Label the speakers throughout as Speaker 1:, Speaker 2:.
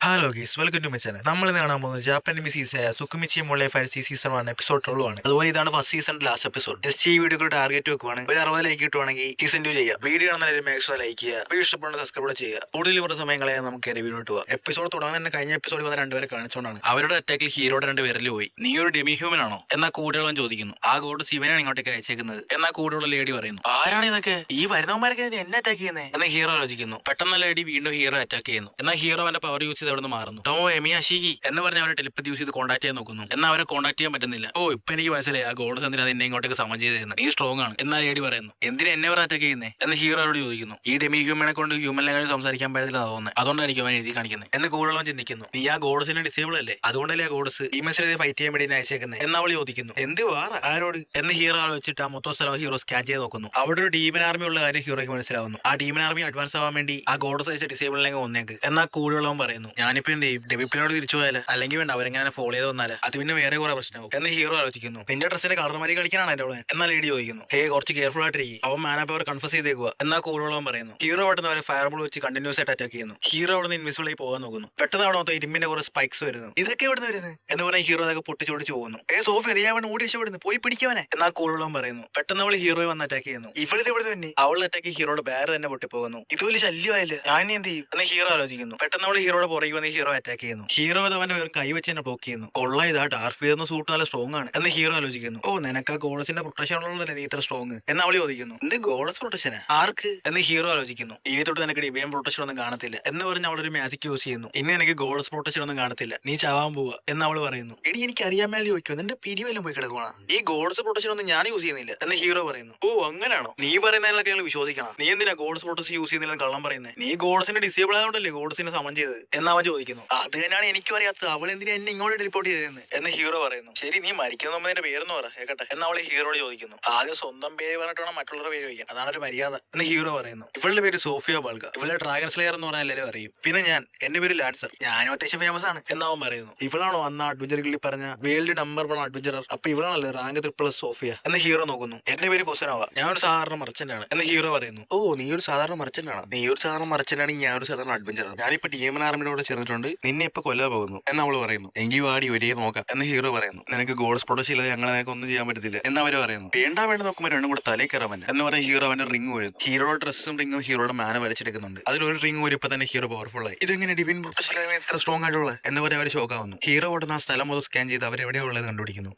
Speaker 1: Hello guys welcome to my channel. നമ്മൾ ഇന്ന് കാണാൻ പോകുന്നത് ജാപ്പൻ സീസൺ സുക്കുമിച്ചി മോളെ ഫൈവ് സീസൺ 1 എപ്പിസോഡ് 12 ആണ്. അതുപോലെ ഇതാണ് first season last episode. Just ഈ വീഡിയോ ടാർഗറ്റ് വെക്കുവാണ്, ഒരു 60 ലൈക്ക് കിട്ടുവാണെങ്കിൽ സീസൺ 2 ചെയ്യാം. വീഡിയോ കാണുന്നതിന് മാക്സിമം ലൈക്ക് ചെയ്യുക, വീഡിയോ ഇഷ്ടപ്പെടുന്ന സബ്സ്ക്രൈബ് ചെയ്യുക. കൂടുതൽ കുറച്ച് സമയങ്ങളെ നമുക്ക് വീഡിയോ പോവാം. എപ്പിസോഡ് തുടങ്ങാൻ തന്നെ കഴിഞ്ഞ എപ്പിസോഡിൽ വന്ന രണ്ടുപേരെ കാണിച്ചുകൊണ്ടാണ് അവരുടെ അറ്റാക്കിൽ ഹീറോയുടെ 2 വിരൽ പോയി. നീ ഒരു ഡെമി ഹ്യൂമൻ ആണോ എന്നാൽ കൂടെയുള്ളവൻ ചോദിക്കുന്നു. ആ ഗോഡ് ശിവനാണ് ഇങ്ങോട്ടേക്ക് അയച്ചേക്കുന്നത് എന്നാൽ കൂടെയുള്ള ലേഡി പറയുന്നു, ആരാണ് ഇതൊക്കെ, ഈ വരുന്നവന്മാരൊക്കെ എന്നെ അറ്റാക്ക് ചെയ്യുന്നത് എന്ന് ഹീറോ ആലോചിക്കുന്നു. പെട്ടെന്ന് ലേഡി വീണ്ടും ഹീറോ അറ്റാക്ക് ചെയ്യുന്നു. എന്നാൽ ഹീറോ അവന്റെ പവർ യൂസ് ചെയ്ത് അവിടെ നിന്ന് മാറുന്നു. ടോമോ എമി അഷിഹി എന്ന് പറഞ്ഞ അവരെ ടെലിപ്പത്തി യൂസ് ചെയ്ത് കോൺടാക്ട് ചെയ്യാൻ നോക്കുന്നു. എന്നാൽ അവരെ കോൺടാക്ട് ചെയ്യാൻ പറ്റുന്നില്ല. ഓ ഇപ്പൊ എനിക്ക് മനസ്സിലായി, ആ ഗോഡ്സ് എന്തിനാ എന്നെ ഇങ്ങോട്ടേക്ക് സമം ചെയ്തതെന്ന്. നീ സ്ട്രോങ് ആണ് എന്നാൽ ലേഡി പറയുന്നു. എന്തിനാ എന്നെ അവർ അറ്റാക്ക് ചെയ്യുന്നത് എന്ന് ഹീറോ അവരോട് ചോദിക്കുന്നു. ഈ ഡെമി ഹ്യൂമനെ കൊണ്ട് ഹ്യൂമൻ ലാംഗ്വേജ് സംസാരിക്കാൻ പറ്റത്തില്ല തോന്നുന്നത്, അതുകൊണ്ടായിരിക്കും അവൻ എഴുതി കാണിക്കുന്നത് എന്ന് കൂടുതലും ചിന്തിക്കുന്നു. നീ ആ ഗോഡ്സിനെ ഡിസേബിൾ അല്ലേ, അതുകൊണ്ടല്ലേ ആ ഗോഡ്സ് ഈ മെസ്സിനെ ഫൈറ്റ് ചെയ്യാൻ വേണ്ടി അയച്ചേക്കുന്നത് എന്ന് അവൾ ചോദിക്കുന്നു. എന്ത് വാറ ആരോട് എന്ന് ഹീറോ ആലോചിച്ചിട്ട് ആ മൊത്തം സ്ഥലം ഹീറോ സ്കാൻ ചെയ്ത് നോക്കുന്നു. അവിടെ ഒരു ഡീമൻ ആർമി ഉള്ള കാര്യം ഹീറോയ്ക്ക് മനസ്സിലാവുന്നു. ആ ഡീമൻ ആർമി അഡ്വാൻസ് ആവാൻ വേണ്ടി ആ ഗോഡ്സ് അയച്ച ഡിസേബിളിലേക്ക് ഒന്നേക്ക് എന്നാൽ കൂടുതലുള്ളവൻ പറയുന്നു, ഞാനിപ്പോ എന്ത് ചെയ്യും, ഡെമിപ്പിനോട് തിരിച്ചു പോയാല് അല്ലെങ്കിൽ വേണ്ട അവരെങ്ങനെ ഫോളോ ചെയ്ത് വന്നാല് അത് പിന്നെ വേറെ കുറെ പ്രശ്നമാവും എന്ന് ഹീറോ ആലോചിക്കുന്നു. നിന്റെ ഡ്രസ്സിന്റെ കളർ മാറി കളിക്കാനാണ് എന്റെ അവിടെ എന്നാൽ ലേഡി ചോദിക്കുന്നു. ഹേ കുറച്ച് കെയർഫുൾ ആയിട്ടിരിക്കും, അവൻ മാൻ പവർ കൺഫസ് ചെയ്തേക്കുക എന്നാൽ കൂടുതലുള്ളവൻ പറയുന്നു. ഹീറോ പെട്ടെന്ന് അവരെ ഫയർ ബോൾ വെച്ച് കണ്ടിന്യൂസ് ആയിട്ട് അറ്റാക്ക് ചെയ്യുന്നു. ഹീറോ അവിടെ നിന്ന് ഇൻവിസിബിൾ ആയി പോകാൻ നോക്കുന്നു. പെട്ടെന്ന് അവിടെ മൊത്തം ഇരുമ്പിന്റെ കുറെ സ്പൈക്സ് വരുന്നു. ഇതൊക്കെ എവിടെ നിന്ന് വരുന്നത് എന്ന് പറഞ്ഞ ഹീറോ അതൊക്കെ പൊട്ടിച്ചോടിച്ച് പോകുന്നു. സോഫി അറിയാൻ ഓടി രക്ഷപ്പെടുന്നു, പോയി പിടിക്കവനെ എന്നാൽ കൂടുതലുള്ളവൻ പറയുന്നു. പെട്ടെന്ന് അവൾ ഹീറോയെ വന്ന് അറ്റാക്ക് ചെയ്യുന്നു. ഇവളിത് എവിടെ തന്നെ അവളുടെ അറ്റാക്ക് ഹീറോയുടെ ബാര് തന്നെ പൊട്ടിപ്പോകുന്നു. ഇതുപോലെ ശല്യമായില്ല, ഞാൻ എന്ത് ചെയ്യും എന്ന് ഹീറോ ആലോചിക്കുന്നു. പെട്ടെന്ന് അവൾ ഹീറോയുടെ പുറകെ വന്ന് ഹീറോ അറ്റാക്ക് ചെയ്യുന്നു. ഹീറോ അത് അവന്റെ കൈ വെച്ച് തന്നെ ബ്ലോക്ക് ചെയ്യുന്നു. കൊള്ള ഇതാ ഡാർക്ക് ഫിയർ സൂട്ട് നല്ല സ്ട്രോങ് ആണ് എന്ന് ഹീറോ ആലോചിക്കുന്നു. ഓ നിനക്ക് ആ ഗോഡസിന്റെ പ്രൊട്ടക്ഷൻ ഉള്ളതല്ലേ നീ ഇത്ര സ്ട്രോങ് എന്ന് അവൾ ചോദിക്കുന്നു. എന്ത് ഗോഡസ് പ്രൊട്ടക്ഷന് ആർക്ക് എന്ന് ഹീറോ ആലോചിക്കുന്നു. ഇനി തൊട്ട് നിനക്ക് ഡിവൈൻ പ്രൊട്ടക്ഷൻ ഒന്നും കാണത്തില്ല എന്ന് പറഞ്ഞ് അവളൊരു മാജിക് യൂസ് ചെയ്യുന്നു. ഇനി എനിക്ക് ഗോഡസ് പ്രൊട്ടക്ഷൻ ഒന്നും കാണത്തില്ല, നീ ചാവാൻ പോവുക എന്ന് അവൾ പറയുന്നു. എടി എനിക്ക് അറിയാൻ മേലെ ചോദിക്കുമോ, നിന്റെ പിരിവെല്ലാം പോയി കിടക്കണം, ഈ ഗോഡസ് പ്രൊട്ടക്ഷൻ ഒന്നും ഞാൻ യൂസ് ചെയ്യുന്നില്ല എന്ന് ഹീറോ പറയുന്നു. ഓ അങ്ങനെയാണോ, നീ പറയുന്നതിനൊക്കെ ഞങ്ങൾ വിശ്വസിക്കണം, നീ എന്തിനാ ഗോഡസ് പ്രൊട്ടക്ഷൻ യൂസ് ചെയ്യുന്നില്ല കള്ളം പറയുന്നത്, നീ ഗോഡസിന്റെ ഡിസേബിൾ ആയതുകൊണ്ടല്ലേ ഗോഡസിനെ സമം ചെയ്തത് എന്ന് അവൻ ചോദിക്കുന്നു. അത് തന്നെയാണ് എനിക്കും അറിയാത്തത്, അവൾ എന്തിനാ എന്നെ ഇങ്ങോട്ട് റിപ്പോർട്ട് ചെയ്തതെന്ന് എന്ന് ഹീറോ പറയുന്നു. ശരി നീ മരിക്കുന്ന മുമ്പ് നിന്റെ പേരെന്ന് പറ കേട്ടെ എന്ന് അവളെ ഹീറോയോട് ചോദിക്കുന്നു. ആദ്യം സ്വന്തം പേര് പറഞ്ഞിട്ട് വേണം മറ്റുള്ളവരുടെ പേര് ചോദിക്കാൻ, അതാണ് ഒരു മര്യാദ എന്ന് ഹീറോ പറയുന്നു. ഇവളുടെ പേര് സോഫിയ ബൾഗ, ഇവളുടെ ഡ്രാഗൺ സ്ലെയർ എന്ന് പറഞ്ഞാൽ എല്ലാവരും അറിയും. പിന്നെ എന്റെ പേര് ലാഡ്സർ, ഞാനും അത്യാവശ്യം ഫേമസ് ആണ് എന്നവൻ പറയുന്നു. ഇവളാണോ അന്ന് അഡ്വഞ്ചർ ഗിൽഡിൽ പറഞ്ഞ വേൾഡ് നമ്പർ 1 അഡ്വഞ്ചറർ, അപ്പൊ ഇവളാണല്ലേ റാങ്ക് 3+ സോഫിയ എന്ന് ഹീറോ നോക്കുന്നു. എന്റെ പേര് കുസനോവ, ഞാൻ ഒരു സാധാരണ മർച്ചന്റ് ആണ് എന്ന് ഹീറോ പറയുന്നു. ഓ നീ ഒരു സാധാരണ മർച്ചന്റ് ആണ്, നീ ഒരു സാധാരണ മർച്ചന്റ് ആണെങ്കിൽ ഞാൻ ഒരു സാധാരണ അഡ്വഞ്ചറർ, ഞാനിപ്പോ ഡീമൻ ആർമിയുടെ കൂടെ ചേർന്നിട്ടുണ്ട്, നിന്നെ ഇപ്പൊ കൊല്ലാൻ പോകുന്നു എന്ന് അവള് പറയുന്നു. എങ്കിൽ വാടി ഒരേ നോക്കാം എന്ന് ഹീറോ പറയുന്നു. നിനക്ക് ഗോഡ്സ് പ്രൊട്ടക്ഷൻ ഇല്ലാതെ ഞങ്ങളെ നിനക്ക് ഒന്നും ചെയ്യാൻ പറ്റത്തില്ല എന്ന് അവര് പറയുന്നു. വേണ്ട നോക്കുമ്പോൾ രണ്ടും കൂടെ തലേ കയറാൻ എന്ന് പറഞ്ഞ ഹീറോ അവന്റെ റിംഗ് വരുന്നു. ഹീറോയുടെ ഡ്രസ്സും റിംഗും ഹീറോയുടെ മാന വലിച്ചെടുക്കുന്നുണ്ട്. അതിലൊരു റിംഗ് ഒരു ഇപ്പൊ തന്നെ ഹീറോ പവർഫുൾ ആയി. ഇതെങ്ങനെ ഡിവൈൻ പ്രൊട്ടക്ഷൻ എത്ര സ്ട്രോങ് ആയിട്ടുള്ളത് എന്ന് പറഞ്ഞ അവർ ഷോക്കാവുന്നു. ഹീറോ ഓടുന്ന ആ സ്ഥലം മുതൽ സ്കാൻ ചെയ്ത് അവരെവിടെയുള്ളത് കണ്ടുപിടിക്കുന്നു.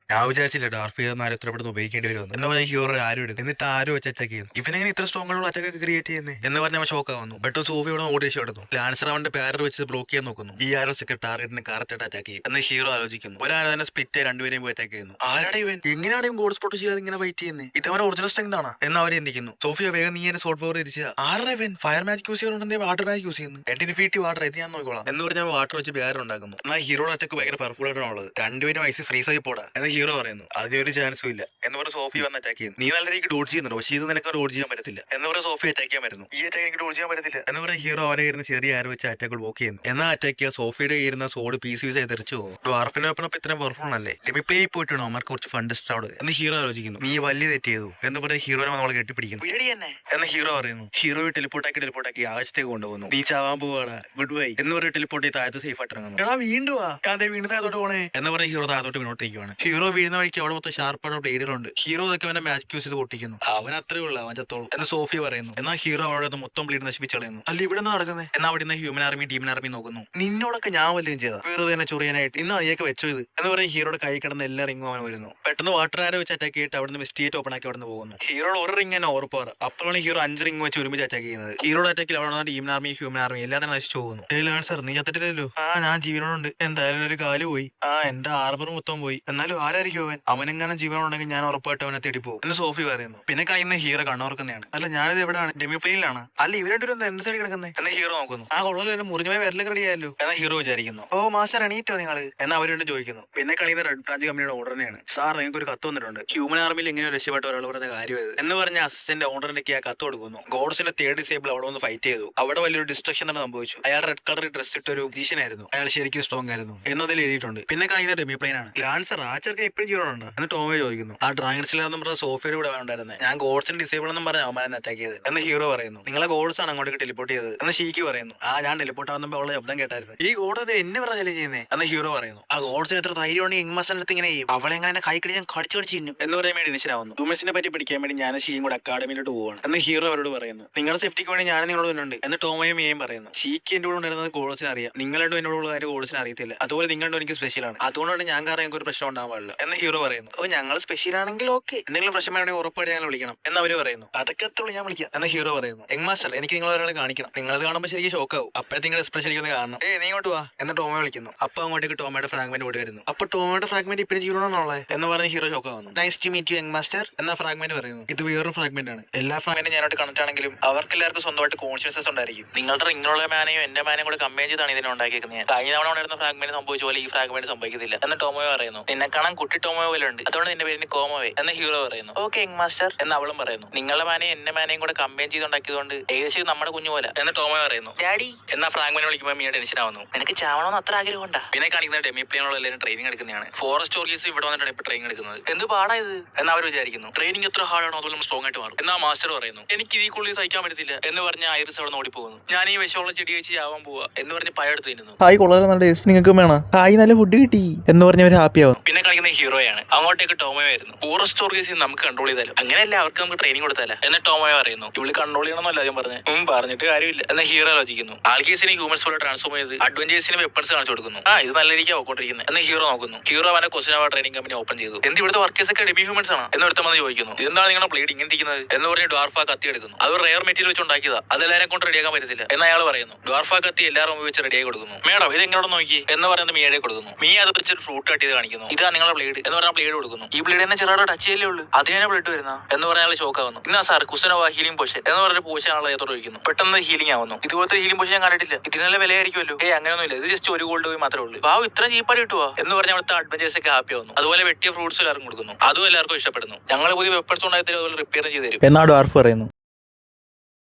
Speaker 1: ഞാൻ വിചാരിച്ചില്ല ഡാർക്ക് ഫിയർ ആരും ഉത്തരപ്പെടുന്ന ഉപയോഗിക്കേണ്ടി വരുമെന്ന് എന്ന് പറഞ്ഞ ഹീറോ ആരും എടുക്കും എന്നിട്ട് ആരും വെച്ച് അറ്റാക്ക് ചെയ്യുന്നു. ഇവനെങ്ങനെ ഇത്ര സ്ട്രോങ് ആയിട്ടുള്ള അറ്റാക്ക് ഒക്കെ ക്രിയേറ്റ് ചെയ്യുന്നത് എന്ന് പറഞ്ഞ അവൻ ഷോക്ക് ആവുന്നു. ബട്ട് സോഫിയോട് ഓടി രക്ഷപ്പെടുന്നു. ലാൻസർ അവന്റെ പാരർ വെച്ച് ബ്ലോക്ക് ചെയ്യാൻ നോക്കുന്നു. ഈ ആരോ സെക്കൻഡ് ടാർഗറ്റിനെ കറക്റ്റ് ആയിട്ട് അറ്റാക്ക് ചെയ്യും എന്ന് ഹീറോ ആലോചിക്കുന്നു. ഒരാൾ തന്നെ സ്പ്ലിറ്റ് രണ്ടുപേരെയും പോയി അറ്റാക്ക് ചെയ്യുന്നു. ആരുടെ ഇവൻ എങ്ങനെയാണ് ഗോഡ്സ് പ്രൊട്ടക്ഷൻ ചെയ്യാതെ ഇങ്ങനെ ഫൈറ്റ് ചെയ്യുന്നത്, ഇതവരെ ഒറിജിനൽ സ്ട്രെങ്ത് ആണ് എന്ന് അവർ ചിന്തിക്കുന്നു. സോഫിയ വേഗം നീ എന്നെ സോൾട്ട് പവർ തിരിച്ചാ. ആരുടെ ഇവൻ ഫയർ മാജിക് യൂസ് ചെയ്യുന്നുണ്ടെങ്കിൽ വാട്ടർ മാജിക് യൂസ് ചെയ്യുന്നു, എന്റെ ഇൻഫിനിറ്റി വാട്ടർ ഇത് ഞാൻ നോക്കിക്കോളാം എന്ന് പറഞ്ഞാൽ വാട്ടർ വെച്ച് ബാരർ ഉണ്ടാക്കുന്നു. എന്നാൽ ഹീറോയുടെ അറ്റാക്ക് ഭയങ്കര പവർഫുൾ ആയിട്ടാണ് ഉള്ളത്. രണ്ടുപേരും ഐസ് ഫ്രീസ് ആയി പോടാ എന്ന് ഹീറോ പറയുന്നു. ഒരു ചാൻസും ഇല്ല എന്ന് പറഞ്ഞ സോഫി വന്ന് അറ്റാക്ക് ചെയ്യുന്നു. നീ നല്ല രീതിക്ക് ഡോഡ് ചെയ്യുന്നുണ്ട്, പക്ഷേ ഇത് നിനക്ക് ഡോഡ് ചെയ്യാൻ പറ്റത്തില്ല എന്ന് പറഞ്ഞ സോഫി അറ്റാക്ക് ചെയ്യാൻ വരുന്നു. ഈ അറ്റാക്ക് എനിക്ക് ഡോഡ് ചെയ്യാൻ പറ്റത്തില്ല എന്ന് പറഞ്ഞ ഹീറോ അവരെ ഇരുന്ന് ചെറിയ ആര് വെച്ച് അറ്റാക്ക് ബ്ലോക്ക് ചെയ്യുന്നു. എന്നാൽ അറ്റാക്ക് സോഫിയുടെ ഇരുന്ന സോഡ് പീസ് ആയി തെറിച്ചു പോകും. ഡ്വാർഫിനെ ഒപ്പം ഇത്രയും പവർഫുൾ അല്ലേ, ലിമിപ്ലേ പോയിട്ടാണോ അവർക്ക് കുറച്ച് ഫണ്ട് അവിടെ എന്ന് ഹീറോ ആലോചിക്കുന്നു. നീ വലിയ തെറ്റ് ചെയ്തു എന്ന് പറഞ്ഞ ഹീറോനെ നമ്മളെ കെട്ടിപ്പിടിക്കുന്നു എന്ന് ഹീറോ പറയുന്നു. ഹീറോയെ ടെലിപ്പോർട്ടാക്കി ആകാശത്തേക്ക് കൊണ്ടുപോകുന്നു. നീ ചാവാൻ പോവാടാ, ഗുഡ് ബൈ എന്ന് പറഞ്ഞ ടെലിപ്പോർട്ട് താഴത്ത് സേഫ് ആയിട്ട് ഇറങ്ങുന്നു. എടാ വീണ്ടും വീണ്ടും താഴത്തോട്ട് പോണേ എന്ന് പറഞ്ഞ ഹീറോ താഴത്തോട്ട് വീണോട്ടിരിക്കുവാണ്. ഹീറോ വീഴുന്ന വഴിക്ക് അവിടെ മൊത്തം ഷാർപ്പായിട്ട് പ്ലേഡറുണ്ട്. ഹീറോ ഒക്കെ അവന്റെ മാജിക് യൂസ് ചെയ്ത് പൊട്ടിക്കുന്നു. അവൻ അത്രേ ഉള്ളൂ, അവൻ ചത്തോളൂ എന്ന് സോഫി പറയുന്നു. എന്നാൽ ഹീറോ അവിടെ മൊത്തം ബ്ലീഡ് നശിപ്പിച്ച് കളയുന്നു. അല്ല ഇവിടെ നിന്ന് നടക്കുന്നത് എന്നാൽ അവിടെ നിന്ന് ഹ്യൂമൻ ആർമി ഡീമൻ ആർമി നോക്കുന്നു. നിന്നോടൊക്കെ ഞാൻ വല്ലതും ചെയ്താ വെറുതെ തന്നെ ചൊറിയാനായിട്ട് ഇന്ന് അതിയൊക്കെ വെച്ചോ ഇത് എന്ന് പറയും. ഹീറോയുടെ കൈ കിടന്ന എല്ലാ റിംഗും അവൻ വരുന്നു. പെട്ടെന്ന് വാട്ടർ ആരോ വെച്ച് അറ്റാക്ക് ചെയ്തിട്ട് അവിടെ നിന്ന് മിസ്റ്റേറ്റ് ഓപ്പൺ ആക്കി അവിടെ നിന്ന് പോകുന്നു. ഹീറോയുടെ ഒരു റിംഗ് തന്നെ ഓർപ്പാറ്. അപ്പോഴാണ് ഹീറോ 5 റിംഗ് വെച്ച് ഒരുമിച്ച് അറ്റാക്ക് ചെയ്യുന്നത്. ഹീറോയുടെ അറ്റാക്കിൽ അവിടെ ഡീമൻ ആർമി ഹ്യൂമൻ ആർമി എല്ലാം തന്നെ നശിച്ചു പോകുന്നു. സർ നീ ചത്തിട്ടില്ലല്ലോ. ഞാൻ ജീവനോടുണ്ട്. എന്തായാലും ഒരു കാല് പോയി, എന്റെ ആർബർ മൊത്തം പോയി, എന്നാലും ആരായിരിക്കും അവനെങ്ങനെ ജീവനോടുണ്ടെങ്കിൽ ഞാൻ ഉറപ്പായിട്ട് അവനെ തേടിപ്പോകും എന്ന് സോഫി പറയുന്നു. പിന്നെ കഴിയുന്ന ഹീറോ കണ്ണോർക്കുന്നതാണ്. അല്ല ഞാനിത് എവിടെയാണ്, ഡെമിപ്ലെയിലാണ്. അല്ല ഇവരുടെ എന്ത് സൈഡ് കിടക്കുന്നത് എന്ന് ഹീറോ നോക്കുന്നു. ആ കൊള്ളല്ലോ മുറിഞ്ഞ വിരലൊക്കെ റെഡിയായല്ലോ എന്ന് ഹീറോ വിചാരിക്കുന്നു. ഓ മാസ്റ്റർ എണീറ്റോ നിങ്ങൾ എന്ന് അവരോട് ചോദിക്കുന്നു. പിന്നെ കഴിയുന്ന റെഡ് ബ്രാഞ്ച് കമ്പനിയുടെ ഓർഡർ തന്നെയാണ്. സാർ നിങ്ങൾക്ക് ഒരു കത്ത് വന്നിട്ടുണ്ട്, ഹ്യൂമൻ ആർമിയിൽ എങ്ങനെ രക്ഷപ്പെട്ട ഒരാൾ പറഞ്ഞ കാര്യം എന്ന് പറഞ്ഞ അസിസ്റ്റന്റ് ഓണറിലേക്ക് ആ കത്ത് കൊടുക്കുന്നു. ഗോഡ്സിന്റെ തേർഡ് ഡിസേബിൾ അവിടെ ഒന്ന് ഫൈറ്റ് ചെയ്തു. അവിടെ വലിയൊരു ഡിസ്ട്രക്ഷൻ തന്നെ സംഭവിച്ചു. അയാൾ റെഡ് കളർ ഡ്രസ് ഇട്ട ഒരു ജിഷനായിരുന്നു. അയാൾ ശരിക്കും സ്ട്രോങ് ആയിരുന്നു എന്നതിൽ എഴുതിയിട്ടുണ്ട്. പിന്നെ കഴിയുന്ന ഡെമിപ്ലെയിൻ ആണ്. ലാൻസർ ആച്ചർക്ക് എപ്പോഴും ജീവനുണ്ടോ എന്ന് ടോമോ ചോദിക്കുന്നു. ആ ഡ്രാഗൺ സ്ലെയർ എന്ന് പറഞ്ഞ സോഫയുടെ കൂടെ ഉണ്ടായിരുന്നത്. ഞാൻ ഗോഡ്സിന് ഡിസേബിൾ എന്നും പറഞ്ഞ അവന്മാരെ അറ്റാക്ക് ചെയ്ത് എന്ന് ഹീറോ പറയുന്നു. നിങ്ങളെ ഗോഡ്സ് ആണ് അങ്ങോട്ടേക്ക് ടെലിപ്പോർട്ട് ചെയ്തത് എന്ന് ഷീക്ക് പറയുന്നു. ആ ഞാൻ ടെലിപ്പോർട്ട് ആവുമ്പോൾ ഉള്ള ശബ്ദം കേട്ടായിരുന്നു. ഈ ഗോഡ് അത് എന്നെ പറഞ്ഞ ചലഞ്ച് ചെയ്യുന്നേ എന്ന് ഹീറോ പറയുന്നു. ആ ഗോഡ്സിന് എത്ര ധൈര്യം ഉണ്ടെങ്കിൽ ഇങ്മാസിന്റെ അടുത്ത് ഇങ്ങനെ ചെയ്യും. അവളെ എങ്ങനെ കൈ കടിച്ച് ഞാൻ കടിച്ചു കടിച്ചു തിന്നും എന്ന് പറയാൻ വേണ്ടി ടെൻഷനാവുന്നു. ഹ്യൂമൻസിനെ പറ്റി പഠിക്കാൻ വേണ്ടി ഞാൻ ഷീയും കൂടെ അക്കാഡമിയിലോട്ട് പോവാണ് എന്ന് ഹീറോ അവരോട് പറയുന്നു. നിങ്ങളുടെ സേഫ്റ്റിക്ക് വേണ്ടി ഞാൻ നിങ്ങളോട് വരുന്നുണ്ട് എന്ന് ടോമയും മിയയും പറയുന്നു. ഷീക്ക് എന്റെ കൂടെ ഉണ്ടായിരുന്നത് ഗോഡ്സിന് അറിയാം. നിങ്ങളുടെ എന്നോടുള്ള കാര്യം ഗോഡ്സിന് അറിയത്തില്ല. അതുപോലെ നിങ്ങളുടെ എനിക്ക് സ്പെഷ്യലാണ്. അതുകൊണ്ടാണ് ഞാൻ കാരണം ഞങ്ങൾക്ക് ഒരു പ്രശ്നം ഉണ്ടാവാൻ പാടില്ല എന്ന് ഹീറോ പറയുന്നു. ഓ ഞങ്ങൾ സ്പെഷ്യൽ ആണെങ്കിൽ ഓക്കെ, എന്തെങ്കിലും പ്രശ്നമാണെങ്കിൽ ഉറപ്പായിട്ട് ഞങ്ങൾ വിളിക്കണം എന്ന് അവര് പറയുന്നു. അതൊക്കെ എത്തുള്ളൂ ഞാൻ വിളിക്കാം എന്ന് ഹീറോ പറയുന്നു. മാസ്റ്റർ എനിക്ക് നിങ്ങൾ ഒരാളെ കാണിക്കണം. നിങ്ങളത് കാണുമ്പോൾ ശരിക്കും ഷോക്കാവും. അപ്പോഴത്തെ നിങ്ങളുടെ എക്സ്പ്രഷൻ എനിക്കൊന്ന് കാണണം. നീ ഇങ്ങോട്ട് വാ എന്ന് ടോമെ വിളിക്കുന്നു. അപ്പൊ അങ്ങോട്ടേക്ക് ടോമയുടെ ഫ്രാഗ്മെന്റ് ഓടി വരുന്നു. അപ്പൊ ടോമയുടെ ഫ്രാഗ്മെന്റ് ഇപ്പം ജീവനാണുള്ളത് എന്ന് പറഞ്ഞ് ഹീറോ ഷോക്കാവുന്നു. Nice to meet you young master എന്ന ഫ്രാഗ്മെന്റ് പറയുന്നു. ഇത് വേറൊരു ഫ്രാഗ്മെന്റ് ആണ്. എല്ലാ ഫ്രാഗ്മെന്റും ഞാനോട്ട് കണക്ട് ആണെങ്കിലും അവർക്ക് എല്ലാവർക്കും സ്വന്തമായിട്ട് കോൺഷ്യസ്നസ് ഉണ്ടായിരിക്കും. നിങ്ങളുടെ റിങ്ങിലുള്ള മാനയും എന്റെ മാനയും കൂടെ കമ്പയർ ചെയ്താണ് ഇതിനെ ഉണ്ടാക്കിയിരിക്കുന്നത്. കഴിഞ്ഞ തവണ ഉണ്ടായിരുന്ന ഫ്രാഗ്മെന്റ് സംഭവിച്ച പോലെ ഈ ഫ്രാഗ്മെന്റ് സംഭവിക്കത്തില്ല എന്ന് ടോമോ പറയുന്നു. നിന്നെ കാണാൻ കുട്ടി ടോമോ പോലെ ഉണ്ട്, അതുകൊണ്ട് നിന്റെ പേരിന് കോമോവേ എന്ന് ഹീറോ പറയുന്നു. ഓക്കെ യങ് മാസ്റ്റർ എന്ന് അവളും പറയുന്നു. നിങ്ങളുടെ മാനയും എന്റെ മാനയും കൂടെ കമ്പയർ ചെയ്തുണ്ടാക്കിയതുകൊണ്ട് ഏകദേശം നമ്മുടെ കുഞ്ഞു പോലെ എന്ന് ടോമോ പറയുന്നു. ഡാഡി എന്നാ ഫ്രാഗ്മെന്റ് വിളിക്കുമ്പോൾ മീ ടെൻഷൻ ആവുന്നു. നിനക്ക് ചാവണമെന്ന് അത്ര ആഗ്രഹം ഉണ്ടാ? പിന്നെ കാണിക്കുന്ന ഡെമി പ്ലെയിനുള്ള എല്ലാവരും ട്രെയിനിങ് എടുക്കുന്നതാണ്. ഫോറസ്റ്റ് ഓർഗീസ് ഇവിടെ വന്നിട്ടാണ് ഇപ്പൊ ട്രെയിനിങ് എടുക്കുന്നത്. എന്ത് പാടാ ഇത് എന്ന് അവർ വിചാരിക്കുന്നു. ട്രെയിനിങ് എത്ര ഹാർഡാണോ അതുപോലെ സ്ട്രോങ് ആയിട്ട് മാറും എന്നാ മാസ്റ്റർ പറയുന്നു. എനിക്ക് ഇതിൽ കൂടുതൽ സഹിക്കാൻ പറ്റത്തില്ല എന്ന് പറഞ്ഞ ഐറിസ് അവിടെ ഓടിപ്പോകുന്നു. ഞാൻ ഈ വിഷമുള്ള ചെടി കഴിച്ച് ചാവാൻ പോവാ എന്ന് പറഞ്ഞ് പഴയെടുത്ത് തിന്നുന്നു.
Speaker 2: ഹായ് കൊള്ളാം, നല്ല ടേസ്റ്റ് നിങ്ങൾക്ക് വേണം. ഹായ് നല്ല ഫുഡ് കിട്ടി എന്ന് പറഞ്ഞവർ ഹാപ്പി ആവും.
Speaker 1: പിന്നെ കളിക്കുന്ന ഹീറോയാണ്. അങ്ങോട്ടേക്ക് ടോമോ വരുന്നു. ഫോറസ്റ്റ് ഓർഗീസ് നമുക്ക് കൺട്രോൾ ചെയ്താലും അങ്ങനെയല്ല, അവർക്ക് നമുക്ക് ട്രെയിനിങ് കൊടുത്താല എന്ന് ടോമോ പറയുന്നു. ഇവള് കൺട്രോൾ ചെയ്യണമെന്നല്ല ആദ്യം പറഞ്ഞിട്ട് കാര്യമില്ല എന്ന് ഹീറോ ആലോചിക്കുന്നു. ആൽഗീസിനെ ഹ്യൂമൻസ് പോലെ ട്രാൻസ്ഫോം ചെയ്ത് അഡ്വഞ്ചേഴ്സിന് വെപ്പൺസ് കാണിച്ചു കൊടുക്കുന്നു. ഇത് നല്ല രീതിക്ക് പോയിക്കൊണ്ടിരിക്കുന്നത് എന്ന് ഹീറോ നോക്കുന്നു. ഹീറോ അവനെ ക്വസ്റ്റൻ ട്രെയിനിങ് കമ്പനി ഓപ്പൺ ചെയ്തു. എന്ത് ഇവിടുത്തെ വർക്കേഴ്സ് ഒക്കെ ഡെമി ഹ്യൂമൻസ് ആണ് എന്ന് ഒരുത്തം വന്ന് ചോദിക്കുന്നു. എന്താണ് നിങ്ങളുടെ ബ്ലേഡ് ഇങ്ങനെ ഇരിക്കുന്നത് എന്ന് പറഞ്ഞ് ഡ്വാർഫ കത്തി എടുക്കുന്നു. അത് റെയർ മെറ്റീരിയൽ വെച്ച് ഉണ്ടാക്കിയതാ, അതെല്ലാവരെ കൊണ്ട് റെഡിയാക്കാൻ പറ്റത്തില്ല എന്ന് അയാൾ പറയുന്നു. ഡ്വാർഫ കത്തി എല്ലാവരും ഉപയോഗിച്ച് റെഡിയായി കൊടുക്കുന്നു. മേഡം ഇത് എങ്ങോട്ട് നോക്കി എന്ന് പറയുന്നത് മീയെ കൊടുക്കുന്നു. മീ അത് വെച്ചൊരു ഫ്രൂട്ട് കട്ട് ചെയ്ത് കാണിക്കുന്നു. ഇതാ നിങ്ങളുടെ ബ്ലേഡ് എന്ന് പറഞ്ഞാൽ ബ്ലേഡ് കൊടുക്കുന്നു. ഈ ബ്ലേഡ് എന്നെ ചെറുതായിട്ട് ടച്ച് ചെയ്യലേ ഉള്ളൂ, അതിനെ ബ്ലേഡ് വരുന്ന എന്ന് പറഞ്ഞാൽ ഷോക്ക് ആവുന്നു. ഇന്നാ സാർ കുസനോവ ഹീലിംഗ് പോഷൻ എന്ന് പറഞ്ഞ പോഷനാണ് ഏതോട് ചോദിക്കുന്നു. പെട്ടെന്ന് ഹീലിംഗ് ആവുന്നു. ഇതുപോലത്തെ ഹീലിംഗ് പോഷൻ ഞാൻ കണ്ടിട്ടില്ല, ഇതിന് നല്ല വിലയായിരിക്കുമല്ലോ. അങ്ങനെയൊന്നുമില്ല, ഇത് ജസ്റ്റ് ഒരു ഗോൾഡ് പോയി മാത്രമേ ഉള്ളൂ. വാവ് ഇത്ര ചീപ്പാടി കിട്ടുവാ എന്ന് പറഞ്ഞ അവിടുത്തെ അഡ്വഞ്ചേഴ്സ് ഒക്കെ ഹാപ്പി ആവുന്നു. അതുപോലെ വെട്ടിയ ഫ്രൂട്ട്സ് എല്ലാവർക്കും കൊടുക്കുന്നു. അതും എല്ലാവർക്കും ഇഷ്ടപ്പെടുന്നു. ഞങ്ങൾ പുതിയ വെപ്പൺസ് ഉണ്ടാക്കി തരും, അതുപോലെ റിപ്പയർ ചെയ്ത് തരും
Speaker 2: എന്നാ ഡ്വാർഫ് പറയുന്നു.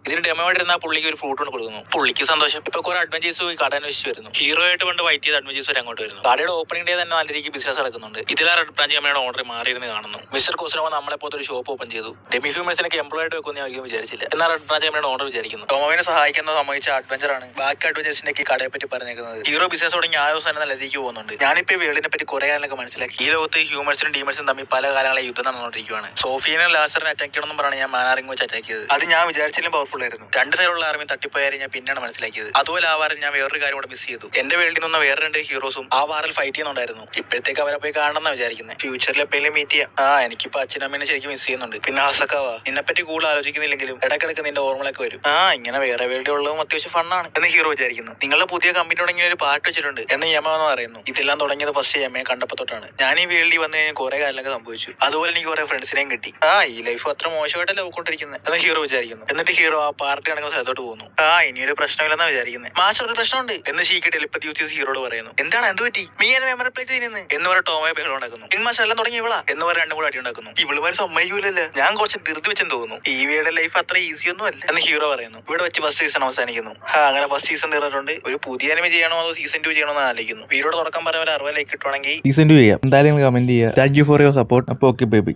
Speaker 1: ഇതിന് ഡെമോയിട്ടിരുന്ന പുള്ളിക്ക് ഒരു ഫ്രൂട്ട് കൊണ്ട് കൊടുക്കുന്നു. പുള്ളിക്ക് സന്തോഷം. ഇപ്പൊ കുറെ അഡ്വഞ്ചേഴ്സ് പോയി കട അന്വേഷിച്ച് വരുന്നു. ഹീറോ ആയിട്ട് കൊണ്ട് വൈറ്റ് ചെയ്ത് അഡ്വഞ്ചേഴ്സ് വരെ അങ്ങോട്ട് വരുന്നു. കടയുടെ ഓപ്പണിംഗ് ഡേ തന്നെ നല്ല രീതിക്ക് ബിസിനസ് നടക്കുന്നുണ്ട്. ഇതിലാ റെഡ് ബ്രാഞ്ച് കമ്പനിയുടെ ഓർഡർ മാറിയിരുന്ന് കാണുന്നു. മിസ്റ്റർ കോസിനോവ നമ്മളെ പോലത്തെ ഒരു ഷോപ്പ് ഓപ്പൺ ചെയ്തു. ഡെമി ഹ്യൂമൻസിനൊക്കെ എംപ്ലോയി ആയിട്ട് വെക്കുമെന്ന് ഞാൻ ഒരിക്കലും വിചാരിച്ചില്ല. എന്നാൽ റെഡ് ബ്രാഞ്ച് കമ്പനിയുടെ ഓർഡർ വിചാരിക്കുന്നു. ടോമോവിനെ സഹായിക്കുന്ന സംഭവിച്ച അഡ്വഞ്ചർ ആണ് ബാക്കി അഡ്വഞ്ചേഴ്സിന്റെ ഒക്കെ കടയെ പറ്റി പറഞ്ഞേക്കുന്നത്. ഹീറോ ബിസിനസ് തുടങ്ങി 6 ദിവസം നല്ല രീതിക്ക് പോകുന്നുണ്ട്. ഞാനിപ്പോ വേൾഡിനെ പറ്റി കുറെ കാലങ്ങളൊക്കെ മനസ്സിലാക്കി. ഈ ലോകത്ത് ഹ്യൂമൻസിനും ഡീമൻസും തമ്മിൽ പല കാലങ്ങളെ യുദ്ധം നടന്നുകൊണ്ടിരിക്കുകയാണ്. സോഫിയനും ലാസറിനെ അറ്റാക്ക് ചെയ്യണമെന്നും പറഞ്ഞാണ് ഞാൻ മാനാറിംഗ് വെച്ച് അറ്റാക്ക് ചെയ്തത്. അത് ഞാൻ വിചാരിച്ചാലും പവർഫുൾ ആയിരുന്നു. രണ്ട് സൈഡുള്ള ആർമി തട്ടിപ്പോയാലും ഞാൻ പിന്നാണ് മനസ്സിലാക്കിയത്. അതുപോലെ ആ വാറിൽ ഞാൻ വേറൊരു കാര്യം കൂടെ മിസ് ചെയ്തു. എന്റെ വേൾഡിൽ നിന്ന് വേറെ 2 ഹീറോസും ആ വാറിൽ ഫൈറ്റ് ചെയ്യുന്നുണ്ടായിരുന്നു. ഇപ്പോഴത്തേക്ക് അവരെ പോയി കാണണമെന്നാ വിചാരിക്കുന്നത്. ഫ്യൂച്ചറിൽ എപ്പോഴും മീറ്റ് ചെയ്യാം. എനിക്കിപ്പോ അച്ഛനമ്മേനെ ശരിക്കും മിസ് ചെയ്യുന്നുണ്ട്. പിന്നെ ഹസക്കാവാ നിന്നെപ്പറ്റി കൂടുതൽ ആലോചിക്കുന്നില്ലെങ്കിലും ഇടക്കിടക്ക് നിന്റെ ഓർമ്മകളൊക്കെ വരും. ഇങ്ങനെ വേറെ വേൾഡ് ഉള്ളതും അത്യാവശ്യം ഫണ്ണാണ് എന്ന് ഹീറോ വിചാരിക്കുന്നു. നിങ്ങളുടെ പുതിയ കമ്പനി തുടങ്ങിയ ഒരു പാട്ട് വെച്ചിട്ടുണ്ട് എന്ന് യമ എന്ന് പറയുന്നു. ഇതെല്ലാം തുടങ്ങിയത് ഫസ്റ്റ് യമയെ കണ്ടപ്പോ തൊട്ടാണ്. ഞാൻ ഈ വേൾഡിൽ വന്നു കഴിഞ്ഞാൽ കുറെ കാര്യങ്ങളൊക്കെ സംഭവിച്ചു. അതുപോലെ എനിക്ക് കുറെ ഫ്രണ്ട്സിനെയും കിട്ടി. ഈ ലൈഫ് അത്ര മോശമായിട്ടല്ല പോയിക്കൊണ്ടിരിക്കുന്നത് എന്ന് ഹീറോ വിചാരിക്കുന്നു. എന്നിട്ട് ഹീറോ ആ പാർട്ടി നടക്കുന്ന സ്ഥലത്തോട്ട് പോകുന്നു. ഇനിയൊരു പ്രശ്നമില്ലെന്നാ വിചാരിക്കുന്നത്. മാസ്റ്റർ ഒരു പ്രശ്നമുണ്ട് എന്ന് ഷീക്ക് ടെലിപ്പത്തി യൂസ് ചെയ്ത് ഹീറോട് പറയുന്നു. എന്താണ് എന്ത് പറ്റി? മീ എന്നെ മെമ്മറി പ്ലേറ്റ് ചെയ്യുന്നത് എന്ന് പറഞ്ഞ ടോമയെ ബഹളം ഉണ്ടാക്കുന്നു. മാസ്റ്റർ എല്ലാം തുടങ്ങി ഇവളാ എന്ന് പറഞ്ഞ 2 കൂടെ അടി ഉണ്ടാക്കുന്നു. ഇവളുമാര് സമ്മതിക്കൂലല്ലോ. ഞാൻ കുറച്ച് ധൃതി വെച്ചെന്ന് തോന്നുന്നു. ഈ വീയുടെ ലൈഫ് അത്ര ഈസി ഒന്നും അല്ല എന്ന് ഹീറോ പറയുന്നു. ഇവിടെ വെച്ച് ഫസ്റ്റ് സീസൺ അവസാനിക്കുന്നു. അങ്ങനെ ഫസ്റ്റ് സീസൺ തീർന്നിട്ടുണ്ട്. ഒരു പുതിയ അനിമ ചെയ്യണോ അതോ സീസൺ 2 ചെയ്യണമെന്ന് ആലോചിക്കുന്നു. വീരോട് തുറക്കാൻ പറഞ്ഞ 60 ലൈക്ക് കിട്ടുവാണെങ്കിൽ
Speaker 2: സീസൺ 2 ചെയ്യാം. എന്തായാലും കമന്റ് ചെയ്യുക. Thank you for your support. അപ്പോൾ ഓക്കെ ബേബി.